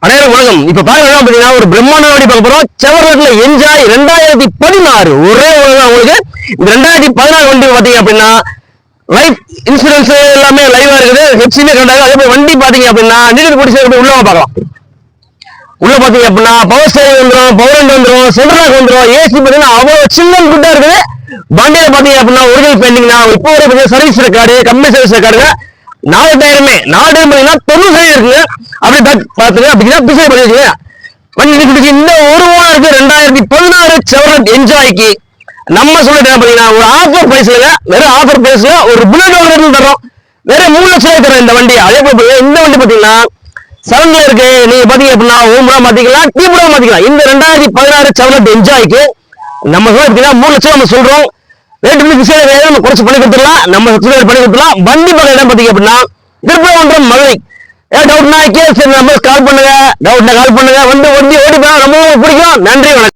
அனைவரும் வணக்கம். இப்ப பாத்தீங்கன்னா ஒரு பிரம்மாண்ட வண்டி பார்க்க போறோம். செவர்லெட்ல என்ஜாய் 2016 ஒரே உங்களுக்கு. இந்த 2016 வண்டி பாத்தீங்க அப்படின்னா லைஃப் இன்சூரன்ஸ் எல்லாமே லைவா இருக்குது. ஹெச்சிமே கண்டாங்க. அதே மாதிரி வண்டி பாத்தீங்க அப்படின்னா நீங்க பிடிச்ச உள்ள பார்க்கலாம். உள்ள பாத்தீங்க அப்படின்னா பவர் ஸ்டேரிங் வந்துடும், பவர் விண்டோ வந்துடும், சென்ட்ரலாக் வந்துடும், ஏசி பாத்தீங்கன்னா அவ்வளவு சின்ன குட்டா இருக்குது. வண்டியில பாத்தீங்க அப்படின்னா ஒரிஜினல் பெயிண்டிங் தான். இப்போ ஒரு சர்வீஸ் ரெக்கார்டு, கம்பெனி சர்வீஸ் ரெக்கார்டுங்க. 4 டயருமே 4 டயர் பாத்தீங்கன்னா 90 இருக்குங்க. அப்படி பாத்துங்க அப்படின்னா பிசை பண்ணி வச்சுங்க. வண்டி இந்த ஒரு ஓனருக்கு 2016 செவர்லெட் என்ஜாய்க்கு நம்ம சொல்லிட்டு பாத்தீங்கன்னா ஒரு ஆஃபர் பிரைஸ்ல, வெறும் ஆஃபர் பிரைஸ்ல ஒரு புல்லட் வாங்குறது தரோம். வேற 3 லட்சம் தரோம் இந்த வண்டி. அதே போல இந்த வண்டி பாத்தீங்கன்னா 7ல இருக்கு. நீங்க பாத்தீங்க அப்படின்னா ஓம்ரா மாத்திக்கலாம், டீப்ரா மாத்திக்கலாம். இந்த 2016 செவர்லெட் என்ஜாய்க்கு நம்ம சொல்லிட்டு 3 லட்சம் நம்ம சொல்றோம். ரேட் நம்ம குறைச்சு பண்ணி கொடுத்துடலாம். நம்ம பண்ணி கொடுத்துடலாம். வண்டி பார்க்க இடம் பாத்தீங்க அப்படின்னா திருப்பரங்குன்றம் மதுரை. டவுட்னா கேஸ் நம்பர் கால் பண்ணுங்க. டவுட்னா கால் பண்ணுங்க. வந்து வண்டி ஓடி போனா ரொம்ப பிடிக்கும். நன்றி, வணக்கம்.